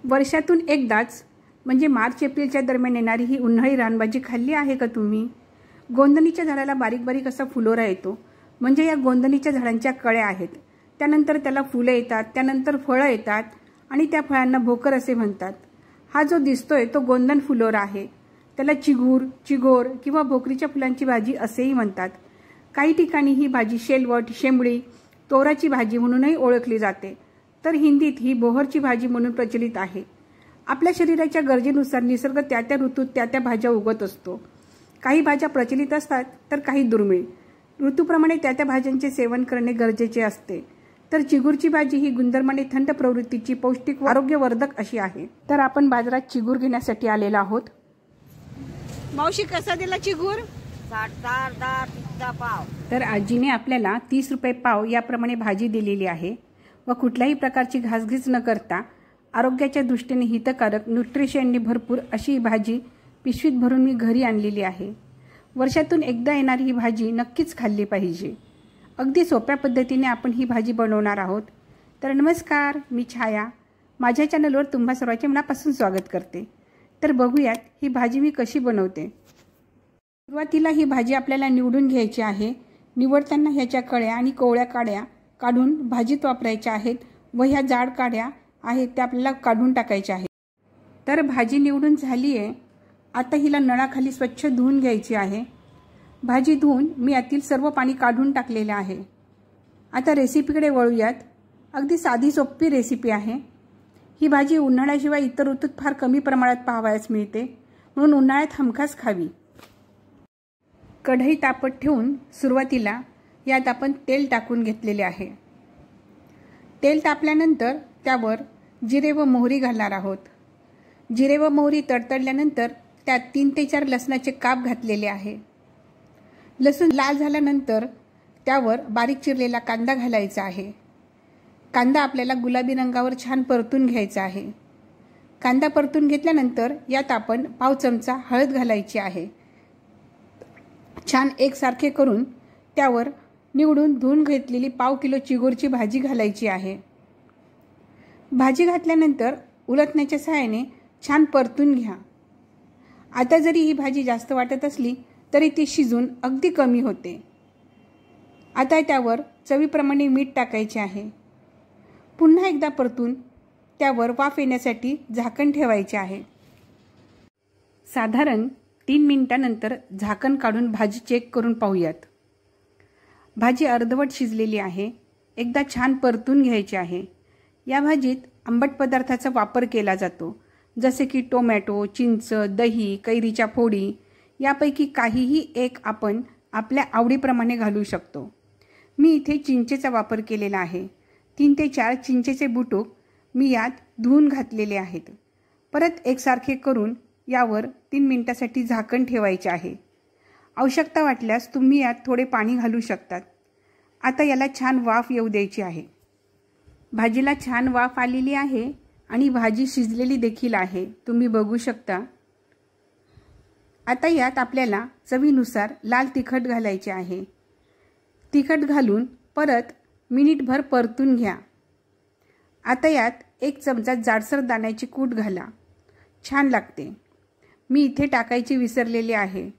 वर्षातून एकदाच म्हणजे मार्च एप्रिलच्या दरम्यान येणारी ही उन्हाळी रानभाजी खाल्ली आहे का तुम्ही? गोंदणीच्या झाडाला बारीक बारीक असा फुलोरा येतो, म्हणजे या गोंदणीच्या झाडांच्या कळ्या आहेत. त्यानंतर त्याला फुलं येतात, त्यानंतर फळं येतात आणि त्या फळांना भोकर असे म्हणतात. हा जो दिसतोय तो गोंदण फुलोरा आहे. त्याला चिगूर, चिगोर किंवा भोकरीच्या फुलांची भाजी असेही म्हणतात. काही ठिकाणी ही भाजी शेलवट, शेंबळी, तोराची भाजी म्हणूनही ओळखली जाते, तर हिंदीत ही बोहरची भाजी म्हणून प्रचलित आहे. आपल्या शरीराच्या गरजेनुसार निसर्ग त्या त्या ऋतूत त्या त्या भाज्या उगवत असतो. काही भाज्या प्रचलित असतात तर काही दुर्मिळ. ऋतूप्रमाणे त्या त्या भाज्यांचे सेवन करणे गरजेचे असते. तर चिगूरची भाजी ही गुणधर्माने थंड प्रवृत्तीची, पौष्टिक, आरोग्यवर्धक अशी आहे. तर आपण बाजारात चिगूर घेण्यासाठी आलेलो आहोत. मावशी, कसा दिला चिगूर? 60 पाव. तर आजीने आपल्याला 30 रुपये पाव याप्रमाणे भाजी दिलेली आहे व कुठल्याही प्रकारची घासघीस न करता आरोग्याच्या दृष्टीने हितकारक, न्यूट्रिशनने भरपूर अशी ही भाजी पिशवीत भरून मी घरी आणलेली आहे. वर्षातून एकदा येणारी ही भाजी नक्कीच खाल्ली पाहिजे. अगदी सोप्या पद्धतीने आपण ही भाजी बनवणार आहोत. तर नमस्कार, मी छाया. माझ्या चॅनलवर तुम्हा सर्वांचे मनापासून स्वागत करते. तर बघूयात ही भाजी मी कशी बनवते. सुरुवातीला ही भाजी आपल्याला निवडून घ्यायची आहे. निवडताना ह्याच्या कळ्या आणि कोवळ्या काड्या काढून भाजीत वापरायच्या आहेत व ह्या जाड काड्या आहेत त्या आपल्याला काढून टाकायच्या आहेत. तर भाजी निवडून झाली आहे. आता हिला नळाखाली स्वच्छ धुवून घ्यायची आहे. भाजी धुवून मी यातील सर्व पाणी काढून टाकलेले आहे. आता रेसिपीकडे वळूयात. अगदी साधी सोपी रेसिपी आहे. ही भाजी उन्हाळ्याशिवाय इतर ऋतूत फार कमी प्रमाणात पाहावयास मिळते, म्हणून उन्हाळ्यात हमखास खावी. कढई तापत ठेवून सुरुवातीला यात आपण तेल टाकून घेतलेले आहे. तेल तापल्यानंतर त्यावर जिरे व मोहरी घालणार आहोत. जिरे व मोहरी तडतडल्यानंतर त्यात 3 ते 4 लसणाचे काप घातलेले आहे. लसूण लाल झाल्यानंतर त्यावर बारीक चिरलेला कांदा घालायचा आहे. कांदा आपल्याला गुलाबी रंगावर छान परतून घ्यायचा आहे. कांदा परतून घेतल्यानंतर यात आपण पाव चमचा हळद घालायची आहे. छान एकसारखे करून त्यावर निवडून धुवून घेतलेली पाव किलो चिगूरची भाजी घालायची आहे. भाजी घातल्यानंतर उलटण्याच्या सहाय्याने छान परतून घ्या. आता जरी ही भाजी जास्त वाटत असली तरी ती शिजून अगदी कमी होते. आता त्यावर चवीप्रमाणे मीठ टाकायचे आहे. पुन्हा एकदा परतून त्यावर वाफ येण्यासाठी झाकण ठेवायचे आहे. साधारण 3 मिनिटांनंतर झाकण काढून भाजी चेक करून पाहूयात. भाजी अर्धवट शिजलेली आहे. एकदा छान परतून घ्यायची आहे. या भाजीत आंबट पदार्थाचा वापर केला जातो, जसे की टोमॅटो, चिंच, दही, कैरीच्या फोडी यापैकी काहीही एक आपण आपल्या आवडीप्रमाणे घालू शकतो. मी इथे चिंचेचा वापर केलेला आहे. 3 ते 4 चिंचेचे बुटुक मी यात धुवून घातलेले आहेत. परत एकसारखे करून यावर 3 मिनिटासाठी झाकण ठेवायचे आहे. आवश्यकता वाटल्यास तुम्ही यात थोडे पाणी घालू शकतात. आता याला छान वाफ येऊ द्यायची आहे. भाजीला छान वाफ आलेली आहे आणि भाजी शिजलेली देखील आहे, तुम्ही बघू शकता. आता यात आपल्याला चवीनुसार लाल तिखट घालायचे आहे. तिखट घालून परत मिनिटभर परतून घ्या. आता यात 1 चमचा जाडसर दाण्याची कूट घाला. छान लागते. मी इथे टाकायची विसरलेले आहे,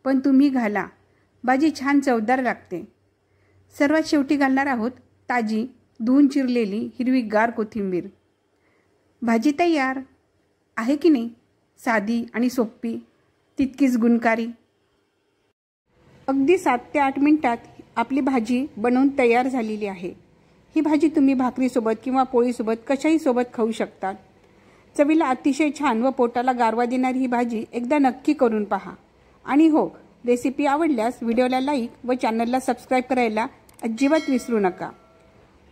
पण तुम्ही घाला. भाजी छान चवदार लागते. सर्वात शेवटी घालणार आहोत ताजी धुवून चिरलेली हिरवीगार कोथिंबीर. भाजी तयार आहे की नाही? साधी आणि सोपी, तितकीच गुणकारी. अगदी 7 ते 8 मिनिटात आपली भाजी बनवून तयार झालेली आहे. ही भाजी तुम्ही भाकरीसोबत किंवा पोळीसोबत कशाही सोबत खाऊ शकता. चवीला अतिशय छान व पोटाला गारवा देणारी ही भाजी एकदा नक्की करून पहा. आणि हो, रेसिपी आवडल्यास व्हिडिओला लाईक व चॅनलला सबस्क्राईब करायला अजिबात विसरू नका.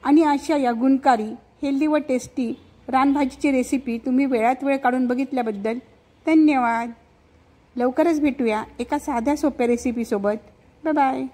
आणि अशा या गुणकारी, हेल्दी व टेस्टी रानभाजीची रेसिपी तुम्ही वेळात वेळ काढून बघितल्याबद्दल धन्यवाद. लवकरच भेटूया एका साध्या सोप्या रेसिपीसोबत. Bye bye.